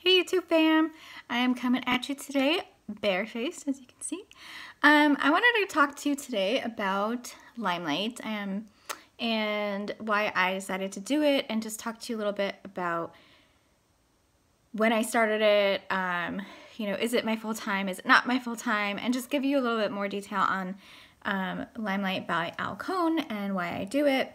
Hey YouTube fam, I am coming at you today, barefaced as you can see. I wanted to talk to you today about Limelight and why I decided to do it, and just talk to you a little bit about when I started it, is it my full-time, is it not my full-time, and just give you a little bit more detail on Limelight by Alcone and why I do it.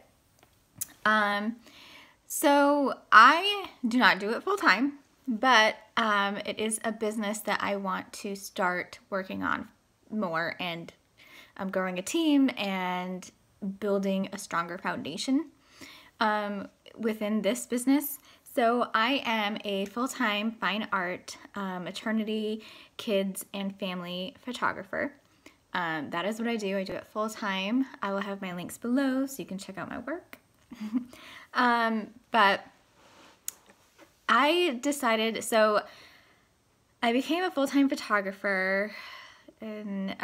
So I do not do it full-time, but it is a business that I want to start working on more, and growing a team and building a stronger foundation within this business. So I am a full-time fine art, maternity, kids, and family photographer. That is what I do. I do it full-time. I will have my links below so you can check out my work. But I decided, so I became a full-time photographer in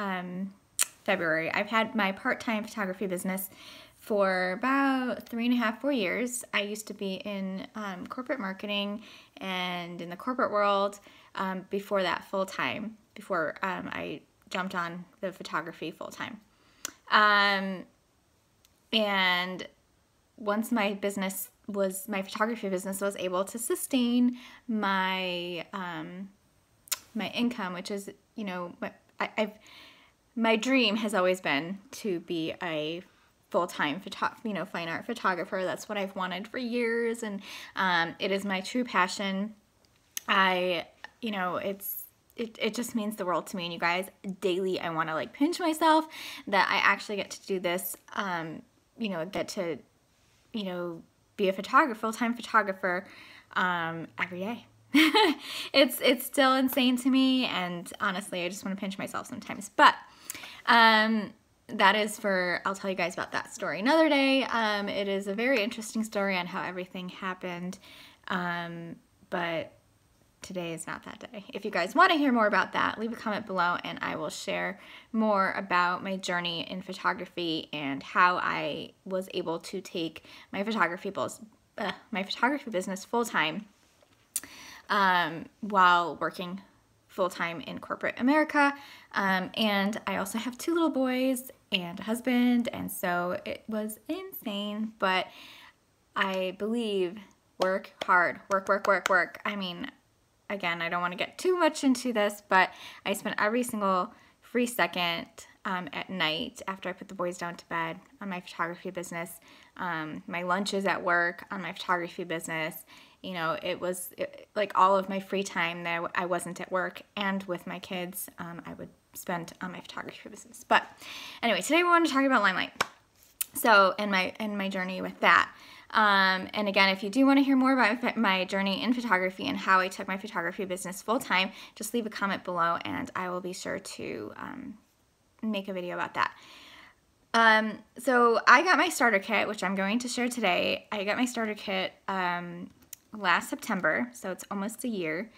February. I've had my part-time photography business for about 3.5, 4 years. I used to be in corporate marketing and in the corporate world before that full-time, before I jumped on the photography full-time. And once my photography business was able to sustain my my income, which is, my dream has always been to be a full-time fine art photographer. That's what I've wanted for years, and it is my true passion. It just means the world to me, and you guys, daily I want to pinch myself that I actually get to do this, get to be a full-time photographer every day. It's still insane to me, and honestly I just want to pinch myself sometimes, but that is I'll tell you guys about that story another day. It is a very interesting story on how everything happened, but today is not that day. If you guys want to hear more about that, leave a comment below and I will share more about my journey in photography and how I was able to take my photography business full-time while working full-time in corporate America. And I also have 2 little boys and a husband, and so it was insane, but I believe work hard, work. I mean, again, I don't want to get too much into this, but I spent every single free second at night after I put the boys down to bed on my photography business. My lunches at work on my photography business. It was like all of my free time that I wasn't at work and with my kids, I would spend on my photography business. But anyway, today we want to talk about Limelight. So, and my journey with that. And again, if you do want to hear more about my journey in photography and how I took my photography business full-time, just leave a comment below and I will be sure to make a video about that. So I got my starter kit, which I'm going to share today. I got my starter kit last September, so it's almost a year.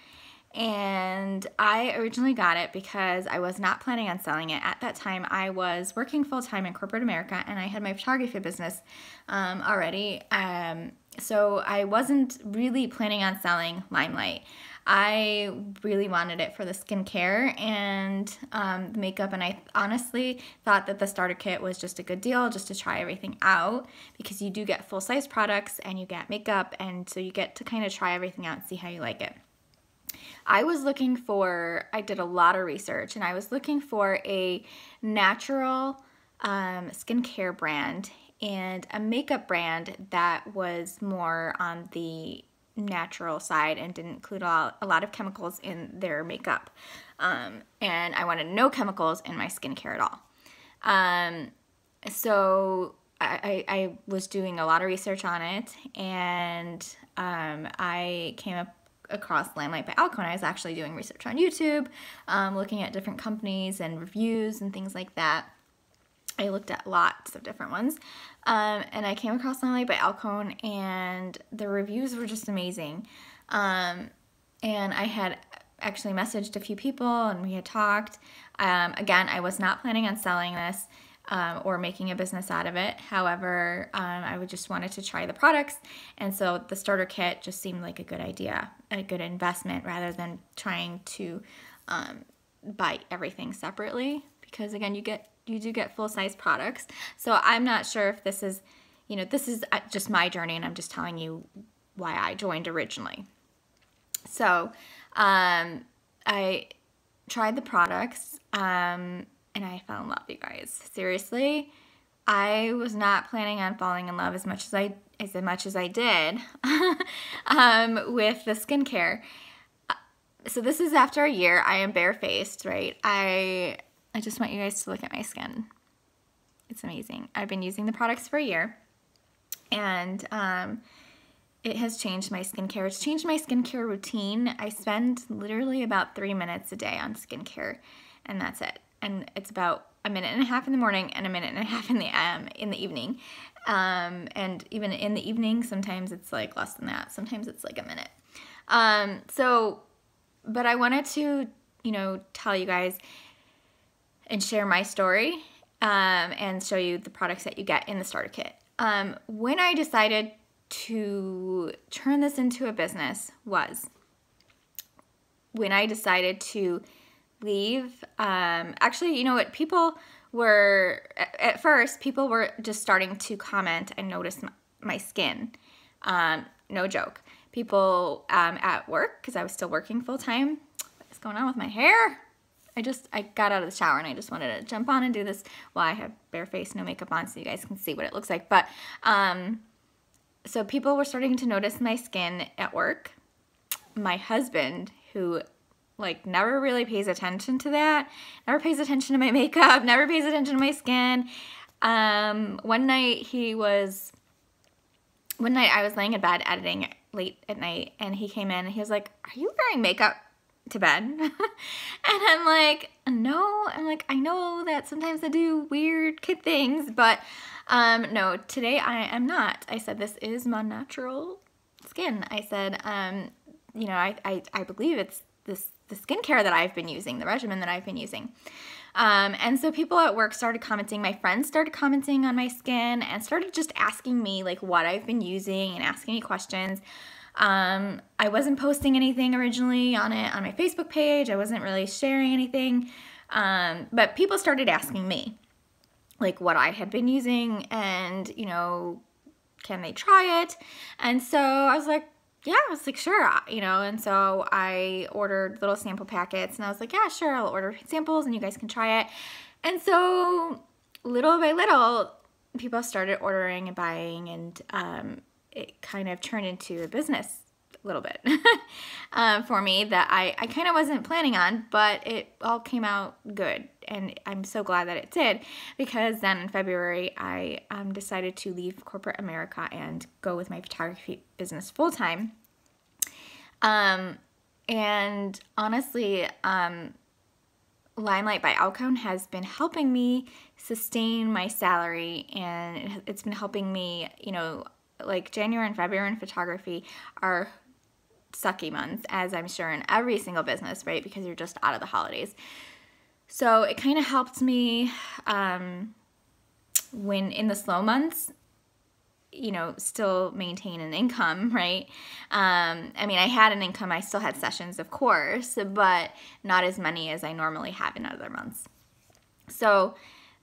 And I originally got it because I was not planning on selling it. At that time, I was working full-time in corporate America, and I had my photography business already. So I wasn't really planning on selling Limelight. I really wanted it for the skincare and makeup, and I honestly thought that the starter kit was just a good deal just to try everything out, because you do get full-size products and you get makeup, and so you get to kind of try everything out and see how you like it. I did a lot of research, and I was looking for a natural skincare brand and a makeup brand that was more on the natural side and didn't include a lot of chemicals in their makeup. And I wanted no chemicals in my skincare at all. So I was doing a lot of research on it, and I came across Limelight by Alcone. I was actually doing research on YouTube, looking at different companies and reviews and things like that. I looked at lots of different ones, and I came across Limelight by Alcone, and the reviews were just amazing. And I had actually messaged a few people, and we had talked. Again, I was not planning on selling this. or making a business out of it. However, I would just wanted to try the products. And so the starter kit just seemed like a good idea, a good investment rather than trying to buy everything separately. Because again, you do get full-size products. So I'm not sure if this is, this is just my journey, and I'm just telling you why I joined originally. So I tried the products, and I fell in love, you guys. Seriously, I was not planning on falling in love as much as I did with the skincare. So this is after a year. I am barefaced, right? I just want you guys to look at my skin. It's amazing. I've been using the products for a year, and it has changed my skincare. It's changed my skincare routine. I spend literally about 3 minutes a day on skincare, and that's it. And it's about a minute and a half in the morning and a minute and a half in the evening. And even in the evening, sometimes it's like less than that. Sometimes it's like a minute. But I wanted to, tell you guys and share my story, and show you the products that you get in the starter kit. When I decided to turn this into a business was when I decided to leave. Actually, you know what? At first, people were just starting to comment and notice my skin. No joke. People at work, because I was still working full time. What's going on with my hair? I got out of the shower and I just wanted to jump on and do this while I have bare face, no makeup on, so you guys can see what it looks like. But so people were starting to notice my skin at work. My husband, who never really pays attention to that, never pays attention to my makeup, never pays attention to my skin. One night I was laying in bed editing late at night, and he came in and he was like, "Are you wearing makeup to bed?" And I'm like, "No." I'm like, "I know that sometimes I do weird kid things, but no, today I am not." I said, "This is my natural skin." I said, I believe it's the skincare that I've been using, the regimen that I've been using. And so people at work started commenting, my friends started commenting on my skin and started just asking me what I've been using and asking me questions. I wasn't posting anything originally on my Facebook page. I wasn't really sharing anything. But people started asking me what I had been using and, can they try it? And so I was like, yeah, I was like, sure, and so I ordered little sample packets, and I was like, yeah, sure, I'll order samples and you guys can try it. And so little by little, people started ordering and buying, and it kind of turned into a business a little bit for me that I kind of wasn't planning on, but it all came out good. And I'm so glad that it did, because then in February, I decided to leave corporate America and go with my photography business full time. And honestly, Limelight by Alcone has been helping me sustain my salary, and it's been helping me, January and February in photography are sucky months, as I'm sure in every single business, right? Because you're just out of the holidays. So it kind of helped me when in the slow months, still maintain an income, right? I had an income. I still had sessions, of course, but not as many as I normally have in other months. So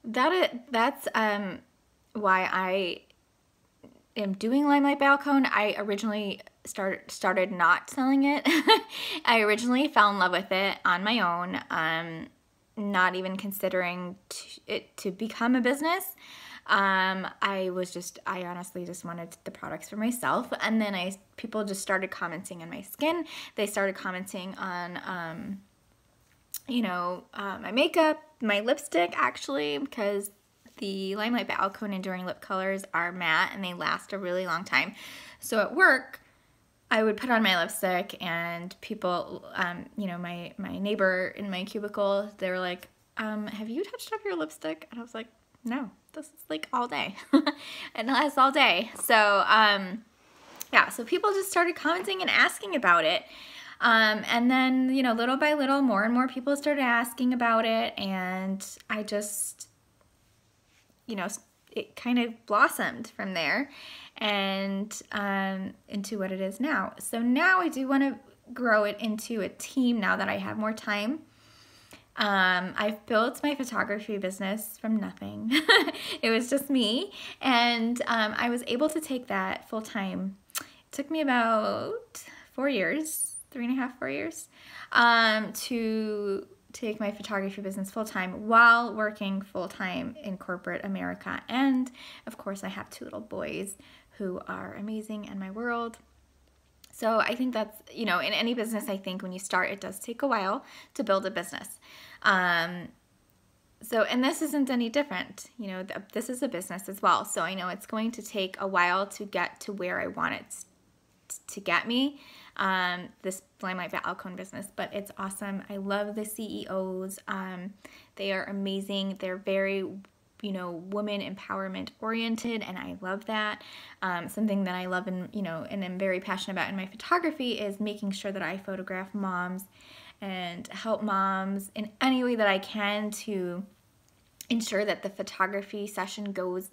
that's why I am doing Limelight by Alcone. I originally started not selling it. I originally fell in love with it on my own. Not even considering it to become a business. I honestly just wanted the products for myself. And then people just started commenting on my skin. They started commenting on, my makeup, my lipstick, actually, because the Limelight by Alcone Enduring Lip Colors are matte and they last a really long time. So at work, I would put on my lipstick, and people, my neighbor in my cubicle, they were like, "Have you touched up your lipstick?" And I was like, "No, this is all day." It lasts all day. So, so people just started commenting and asking about it. And then, little by little, more and more people started asking about it, and I just you know, it kind of blossomed from there and into what it is now. So now I do want to grow it into a team now that I have more time. I've built my photography business from nothing. It was just me, and I was able to take that full time. It took me about 4 years, 3.5, 4 years, to take my photography business full time while working full time in corporate America. And of course, I have 2 little boys who are amazing in my world. So I think that's, you know, in any business, I think when you start, it does take a while to build a business. And this isn't any different. You know, this is a business as well. So I know it's going to take a while to get to where I want it to get me, this Limelight by Alcone business, but it's awesome. I love the CEOs. They are amazing. They're very, you know, women empowerment oriented, and I love that. Something that I love and, you know, and I'm very passionate about in my photography is making sure that I photograph moms and help moms in any way that I can to ensure that the photography session goes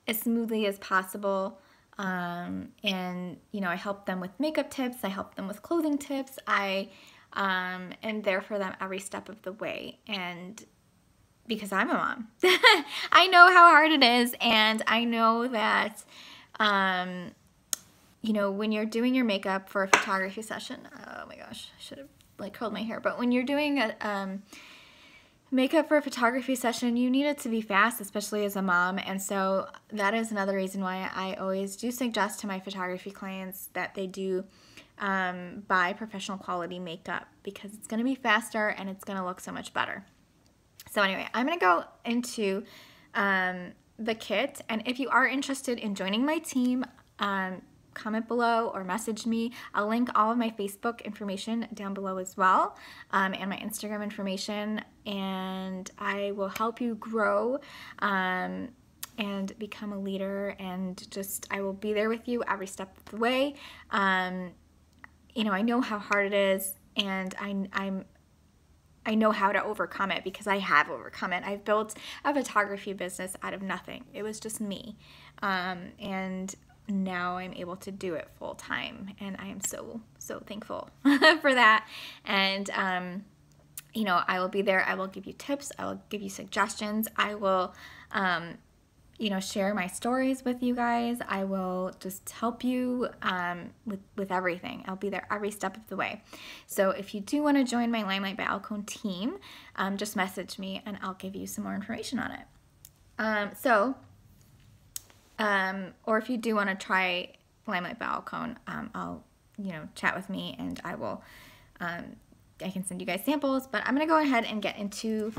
as smoothly as possible. And, you know, I help them with makeup tips. I help them with clothing tips. I am there for them every step of the way. And because I'm a mom, I know how hard it is. And I know that, you know, when you're doing your makeup for a photography session, oh my gosh, I should have like curled my hair. But when you're doing a, makeup for a photography session, you need it to be fast, especially as a mom. And so that is another reason why I always do suggest to my photography clients that they do buy professional quality makeup, because it's going to be faster and it's going to look so much better. So anyway, I'm going to go into the kit. And if you are interested in joining my team, comment below or message me. I'll link all of my Facebook information down below as well, and my Instagram information, and I will help you grow and become a leader, and just I will be there with you every step of the way. You know, I know how hard it is, and I know how to overcome it because I have overcome it. I've built a photography business out of nothing. It was just me, and now I'm able to do it full time, and I am so thankful for that. And you know, I will be there. I will give you tips. I will give you suggestions. I will you know, share my stories with you guys. I will just help you with everything. I'll be there every step of the way. So if you do want to join my Limelight by Alcone team, just message me and I'll give you some more information on it. Or if you do want to try Limelight by Alcone, I'll, you know, chat with me and I will, I can send you guys samples, but I'm going to go ahead and get into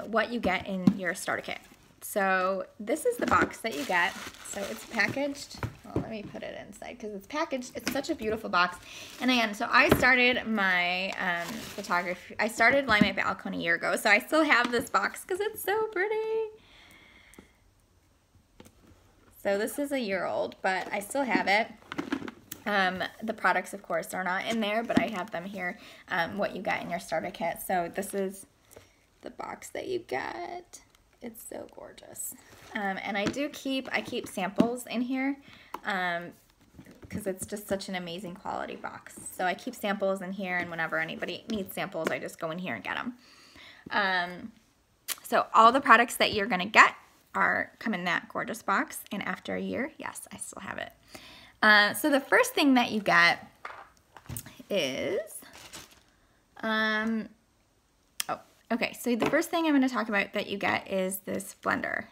what you get in your starter kit. So this is the box that you get. So it's packaged. Well, let me put it inside because it's packaged. It's such a beautiful box. And again, so I started my photography. I started Limelight by Alcone a year ago. So I still have this box because it's so pretty. So this is a year old, but I still have it. The products, of course, are not in there, but I have them here, what you get in your starter kit. So this is the box that you get. It's so gorgeous. And I keep samples in here because it's just such an amazing quality box. So I keep samples in here, and whenever anybody needs samples, I just go in here and get them. So all the products that you're going to get come in that gorgeous box, and after a year, yes, I still have it. So the first thing that you get is, okay, so the first thing I'm going to talk about that you get is this blender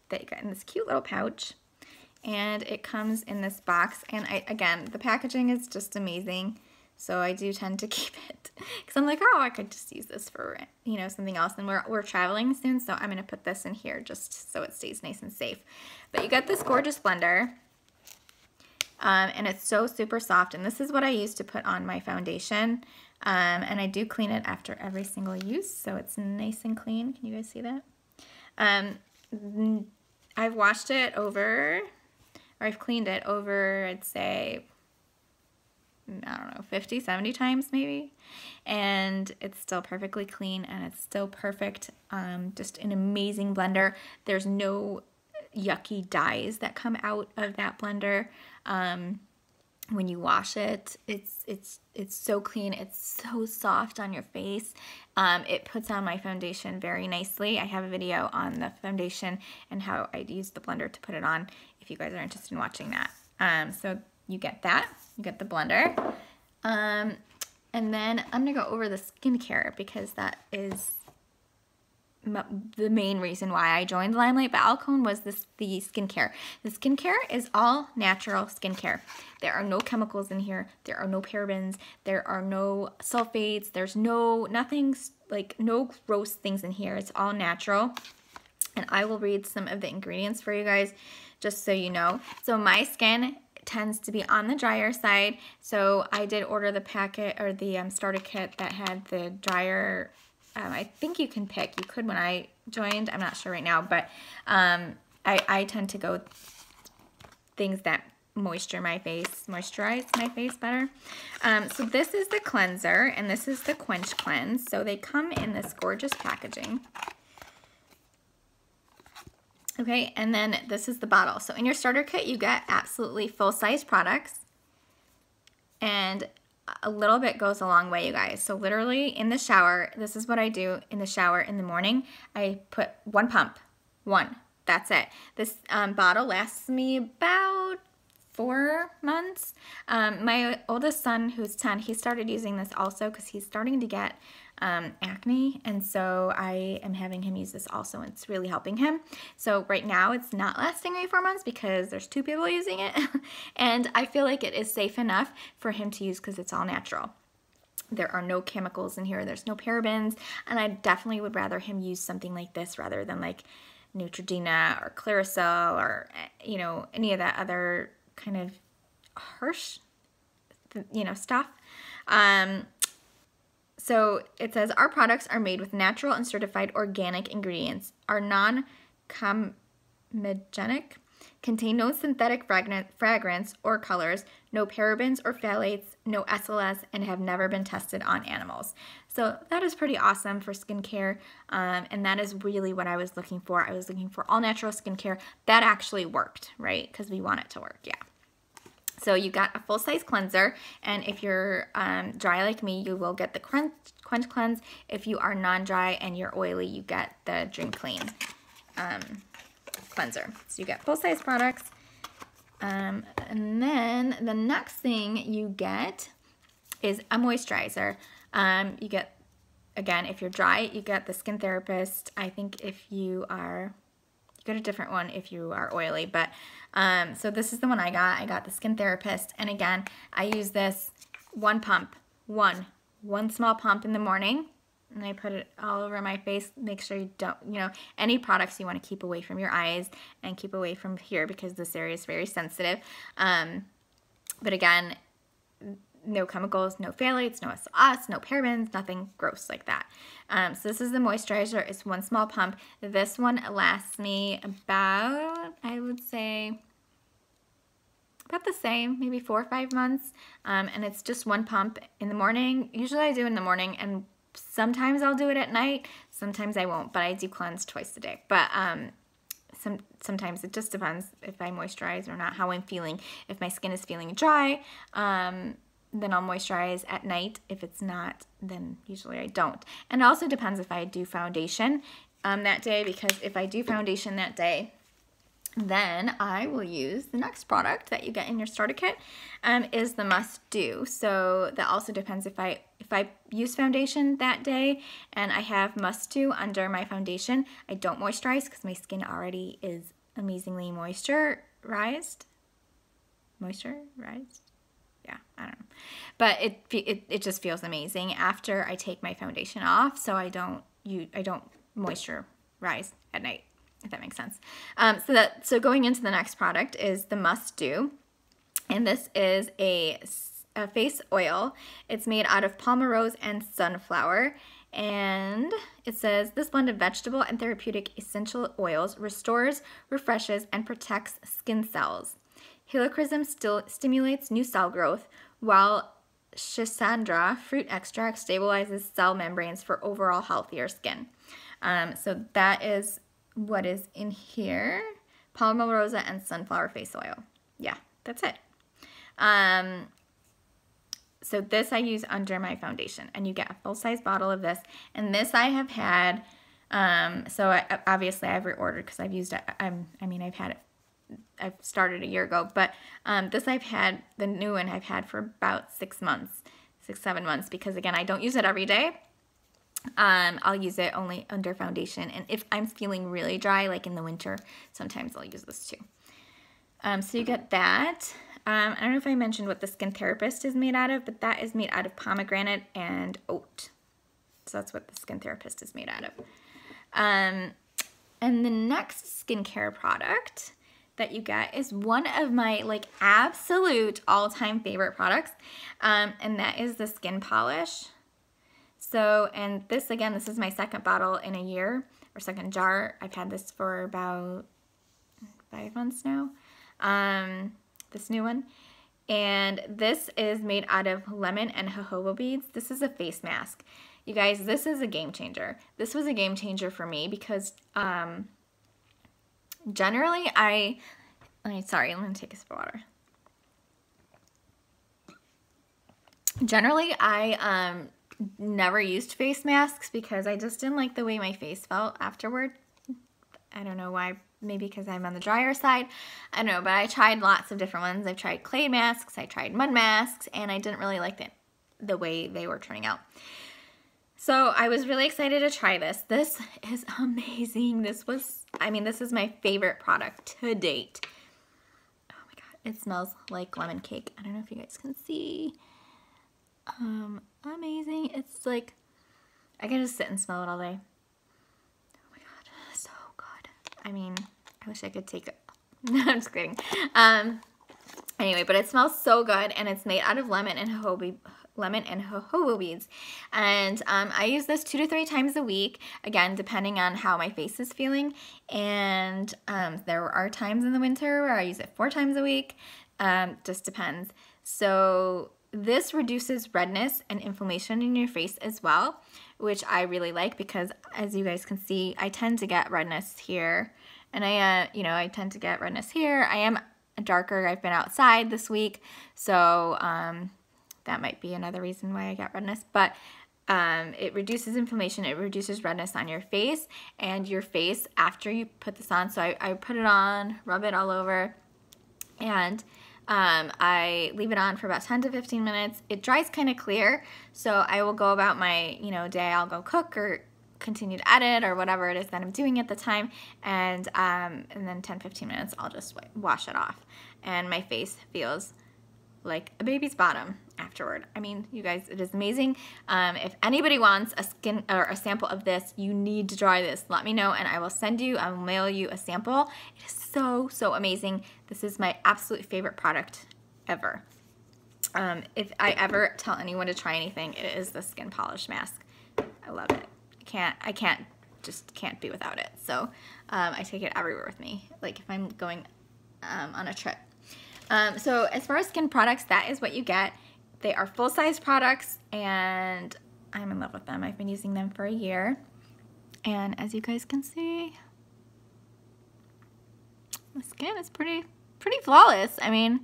that you get in this cute little pouch, and it comes in this box, and again, the packaging is just amazing, so I do tend to keep it, because I'm like, oh, I could just use this for, you know, something else, and we're traveling soon, so I'm going to put this in here just so it stays nice and safe. But you get this gorgeous blender, and it's so super soft, and this is what I use to put on my foundation. And I do clean it after every single use, so it's nice and clean. Can you guys see that? I've washed it over, or I've cleaned it over, I'd say, I don't know, 50, 70 times maybe. And it's still perfectly clean and it's still perfect. Just an amazing blender. There's no yucky dyes that come out of that blender. When you wash it, it's so clean. It's so soft on your face. It puts on my foundation very nicely. I have a video on the foundation and how I use the blender to put it on if you guys are interested in watching that. So you get that. You get the blender. And then I'm going to go over the skincare because that is the main reason why I joined Limelight by Alcone was the skincare. The skincare is all natural skincare. There are no chemicals in here. There are no parabens. There are no sulfates. There's nothing, like no gross things in here. It's all natural. And I will read some of the ingredients for you guys just so you know. So my skin tends to be on the drier side. So I did order the packet or the starter kit that had the drier. I think you can pick. You could when I joined. I'm not sure right now, but I tend to go things that moisturize my face better. So this is the cleanser, and this is the Quench Cleanse. So they come in this gorgeous packaging. Okay, and then this is the bottle. So in your starter kit, you get absolutely full-size products, and a little bit goes a long way, you guys. So literally in the shower, this is what I do in the shower in the morning. I put one pump, that's it. This bottle lasts me about 4 months. My oldest son, who's 10, he started using this also because he's starting to get acne, and so I am having him use this also, and it's really helping him. So right now it's not lasting me 4 months because there's 2 people using it, and I feel like it is safe enough for him to use because it's all natural. There are no chemicals in here. There's no parabens, and I definitely would rather him use something like this rather than like Neutrogena or Clearasil or, you know, any of that other kind of harsh, you know, stuff. So it says, our products are made with natural and certified organic ingredients, are non-comedogenic, contain no synthetic fragrance or colors, no parabens or phthalates, no SLS, and have never been tested on animals. So that is pretty awesome for skincare, and that is really what I was looking for. I was looking for all natural skincare. That actually worked, right? Because we want it to work, yeah. So you got a full-size cleanser, and if you're dry like me, you will get the Quench Cleanse. If you are non-dry and you're oily, you get the Dream Clean cleanser. So you get full-size products. And then the next thing you get is a moisturizer. You get, again, if you're dry, you get the Skin Therapist. I think if you are... you get a different one if you are oily, but so this is the one I got. I got the Skin Therapist, and again, I use this one pump, one small pump in the morning, and I put it all over my face. Make sure you don't, you know, any products you want to keep away from your eyes and keep away from here because this area is very sensitive. But again, no chemicals, no phthalates, no SLS, no parabens, nothing gross like that. So this is the moisturizer. It's one small pump. This one lasts me about, I would say, about the same, maybe 4 or 5 months. And it's just one pump in the morning. Usually I do in the morning, and sometimes I'll do it at night. Sometimes I won't, but I do cleanse twice a day. But sometimes it just depends if I moisturize or not, how I'm feeling. If my skin is feeling dry, then I'll moisturize at night. If it's not, then usually I don't. And it also depends if I do foundation that day, because if I do foundation that day, then I will use the next product that you get in your starter kit, is the Must Do. So that also depends if I use foundation that day and I have Must Do under my foundation, I don't moisturize because my skin already is amazingly moisturized. Yeah, I don't know. But it just feels amazing after I take my foundation off, so I don't moisturize at night, if that makes sense. So going into the next product is the Must Do, and this is a face oil. It's made out of palmarose and sunflower, and it says this blend of vegetable and therapeutic essential oils restores, refreshes, and protects skin cells. Helichrysum still stimulates new cell growth, while Schisandra fruit extract stabilizes cell membranes for overall healthier skin. So that is what is in here. Palmarosa and sunflower face oil. Yeah, that's it. So this I use under my foundation, and you get a full-size bottle of this. And this I have had, obviously I've reordered because I've used it. I've had it. I've started a year ago, but this I've had, the new one I've had for about 6 months, 7 months, because again, I don't use it every day. I'll use it only under foundation, and if I'm feeling really dry, like in the winter, sometimes I'll use this too. So you get that. I don't know if I mentioned what the Skin Therapist is made out of, but that is made out of pomegranate and oat. So that's what the Skin Therapist is made out of. And the next skincare product that you get is one of my like absolute all-time favorite products, and that is the skin polish. So, and this again, this is my second bottle in a year, or second jar. I've had this for about 5 months now, this new one. And this is made out of lemon and jojoba beads. This is a face mask. You guys, this is a game changer. This was a game changer for me because generally sorry, let me take a sip of water. Generally, I never used face masks because I just didn't like the way my face felt afterward. I don't know why. Maybe because I'm on the drier side. I don't know, but I tried lots of different ones. I've tried clay masks, I tried mud masks, and I didn't really like the way they were turning out. So I was really excited to try this. This is amazing. This is my favorite product to date. Oh my God, it smells like lemon cake. I don't know if you guys can see. Amazing. It's like, I can just sit and smell it all day. Oh my God, so good. I mean, I wish I could take it. No, I'm just kidding. Anyway, but it smells so good, and it's made out of lemon and jojoba beads. And I use this 2 to 3 times a week, again, depending on how my face is feeling. And there are times in the winter where I use it 4 times a week. Just depends. So this reduces redness and inflammation in your face as well, which I really like because, as you guys can see, I tend to get redness here, and I tend to get redness here. I am darker. I've been outside this week, so that might be another reason why I get redness. But it reduces inflammation. It reduces redness on your face, and your face after you put this on. So I put it on, rub it all over, and I leave it on for about 10 to 15 minutes. It dries kind of clear, so I will go about my day. I'll go cook or continue to edit or whatever it is that I'm doing at the time, and then 10-15 minutes I'll just wash it off, and my face feels like a baby's bottom afterward. I mean, you guys, it is amazing. If anybody wants a skin or a sample of this, you need to try this. Let me know, and I will mail you a sample. It is so amazing. This is my absolute favorite product ever. If I ever tell anyone to try anything, it is the skin polish mask. I love it. I can't be without it. So I take it everywhere with me, like if I'm going on a trip. So as far as skin products, that is what you get. They are full-size products, and I'm in love with them. I've been using them for a year, and as you guys can see, the skin is pretty flawless. I mean,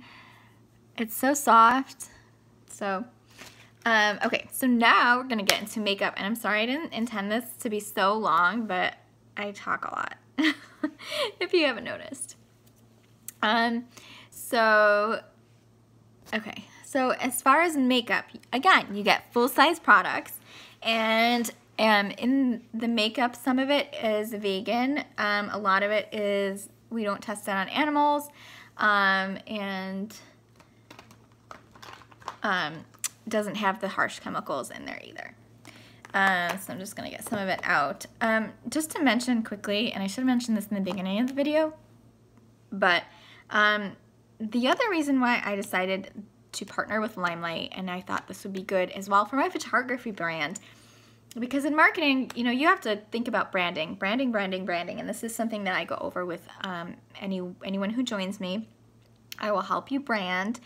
it's so soft. So okay, so now we're gonna get into makeup, and I'm sorry I didn't intend this to be so long, but I talk a lot if you haven't noticed. Okay, so as far as makeup, again, you get full-size products, and in the makeup, some of it is vegan, a lot of it is, we don't test it on animals, and doesn't have the harsh chemicals in there either. So I'm just gonna get some of it out. Just to mention quickly, and I should have mentioned this in the beginning of the video, but the other reason why I decided to partner with Limelight, and I thought this would be good as well for my photography brand, because in marketing, you have to think about branding, and this is something that I go over with anyone who joins me. I will help you brand.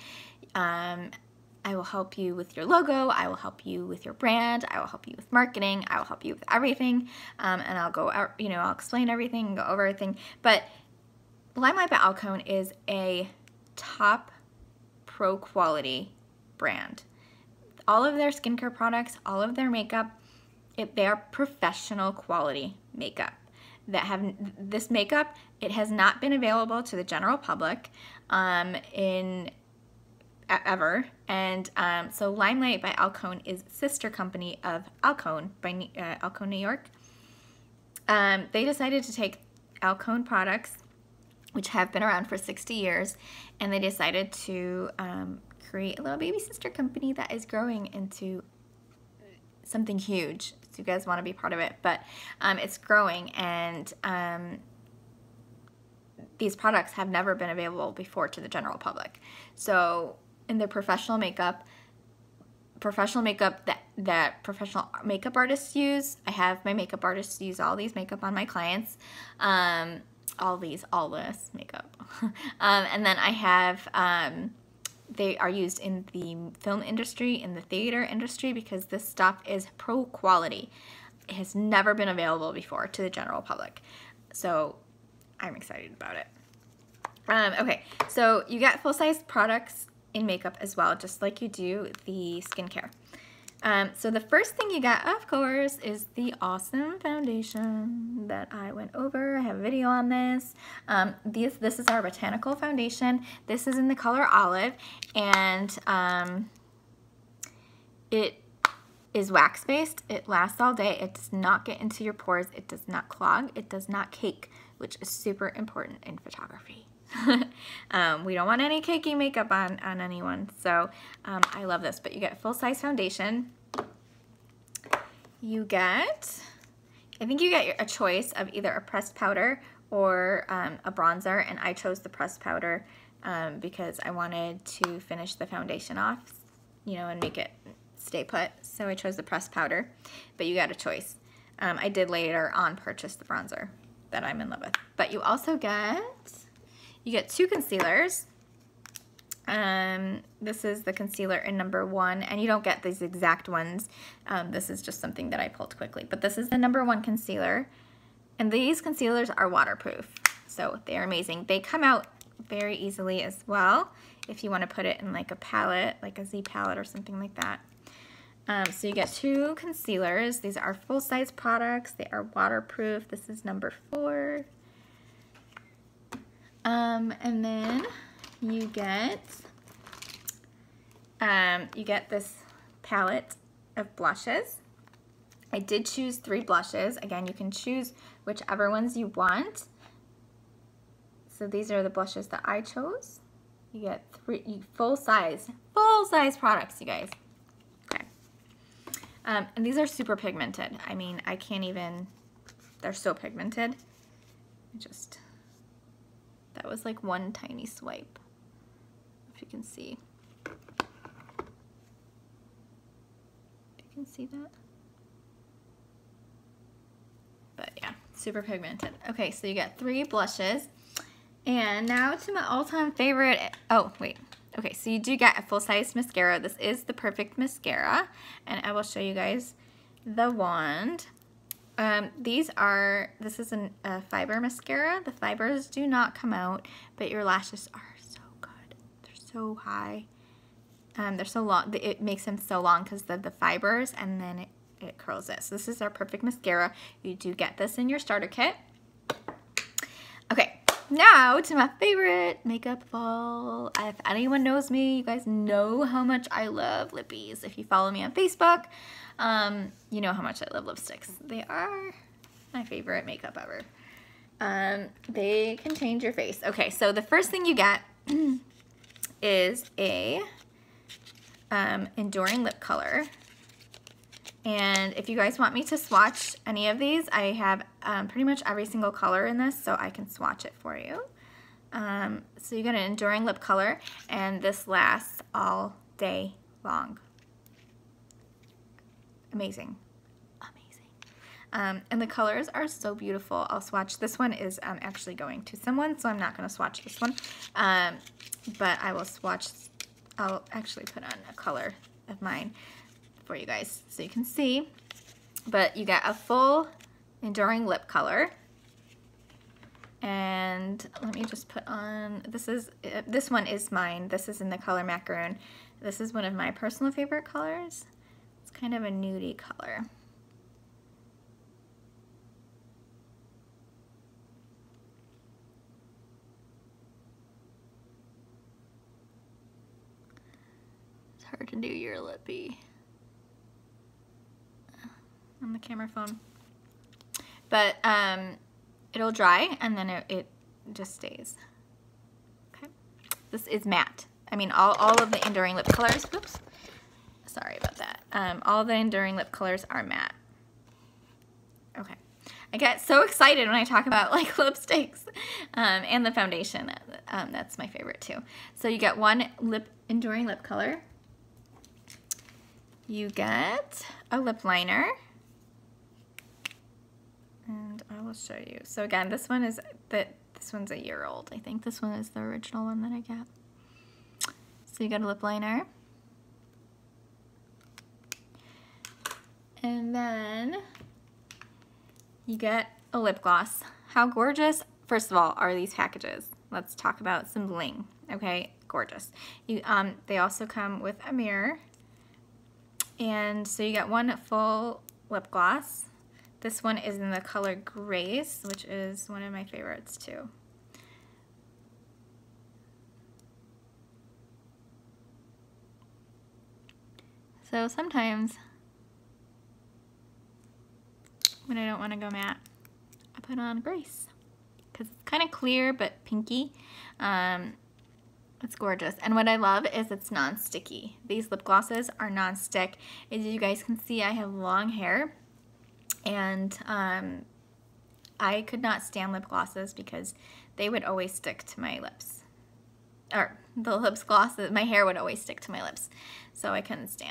I will help you with your logo. I will help you with your brand. I will help you with marketing. I will help you with everything. And I'll go out, I'll explain everything and go over everything. But Limelight by Alcone is a top pro quality brand. All of their skincare products, all of their makeup, they are professional quality makeup. That have this makeup, it has not been available to the general public in ever. And so Limelight by Alcone is sister company of Alcone by Alcone, New York. They decided to take Alcone products, which have been around for 60 years, and they decided to create a little baby sister company that is growing into something huge. So you guys want to be part of it, but it's growing, and these products have never been available before to the general public. So in their professional makeup that professional makeup artists use, I have my makeup artists use all these makeup on my clients, all this makeup, and then I have they are used in the film industry, in the theater industry, because this stuff is pro quality. It has never been available before to the general public. So I'm excited about it. Okay, so you get full-size products in makeup as well, just like you do the skincare. So the first thing you got, of course, is the awesome foundation that I went over. I have a video on this. This is our botanical foundation. This is in the color olive, and it is wax-based. It lasts all day. It does not get into your pores. It does not clog. It does not cake, which is super important in photography. We don't want any cakey makeup on anyone, so I love this. But you get full-size foundation. You get, I think you get a choice of either a pressed powder or a bronzer, and I chose the pressed powder because I wanted to finish the foundation off, and make it stay put. So I chose the pressed powder, but you got a choice. I did later on purchase the bronzer that I'm in love with. But you also get, two concealers. This is the concealer in number 1, and you don't get these exact ones. This is just something that I pulled quickly. But this is the number 1 concealer, and these concealers are waterproof, so they're amazing. They come out very easily as well if you want to put it in like a palette, like a Z palette or something like that. So you get 2 concealers. These are full-size products. They are waterproof. This is number 4. And then you get this palette of blushes. I did choose 3 blushes. Again, you can choose whichever ones you want. So these are the blushes that I chose. You get 3 full-size products, you guys. Okay. And these are super pigmented. I mean, I can't even, they're so pigmented. That was like one tiny swipe, if you can see. You can see that? But yeah, super pigmented. Okay, so you got 3 blushes. And now to my all-time favorite. Oh, wait. Okay, so you do get a full-size mascara. This is the Perfect Mascara, and I will show you guys the wand. This is a fiber mascara. The fibers do not come out, but your lashes are so good. They're so high. They're so long. It makes them so long because of the fibers, and then it curls it. So this is our Perfect Mascara. You do get this in your starter kit. Okay, now to my favorite makeup of all. If anyone knows me, you guys know how much I love lippies. If you follow me on Facebook, you know how much I love lipsticks. They are my favorite makeup ever. They can change your face. Okay, so the first thing you get is a enduring lip color. And if you guys want me to swatch any of these, I have pretty much every single color in this, so I can swatch it for you. So you get an enduring lip color, and this lasts all day long. Amazing. Amazing. And the colors are so beautiful. I'll swatch. This one is actually going to someone, so I'm not going to swatch this one. But I will swatch. I'll actually put on a color of mine for you guys so you can see. But you get a full enduring lip color. And let me just put on, this one is mine. This is in the color Macaroon. This is one of my personal favorite colors. It's kind of a nudie color. It's hard to do your lippy on the camera phone. But it'll dry and then it just stays. Okay. This is matte. I mean, all of the enduring lip colors, whoops, sorry about that. All the enduring lip colors are matte. Okay. I get so excited when I talk about like lipsticks and the foundation. That's my favorite too. So you get one enduring lip color. You get a lip liner. And I will show you. So again, this one's a year old. I think this one is the original one that I got. So you get a lip liner. And then you get a lip gloss. How gorgeous, first of all, are these packages? Let's talk about some bling. Okay, gorgeous. They also come with a mirror. And so you get one full lip gloss. This one is in the color Grace, which is one of my favorites too. So sometimes when I don't want to go matte, I put on Grace because it's kind of clear but pinky. It's gorgeous. And what I love is it's non-sticky. These lip glosses are non-stick. As you guys can see, I have long hair. And I could not stand lip glosses because they would always stick to my lips. Or the lip glosses, my hair would always stick to my lips. So I couldn't stand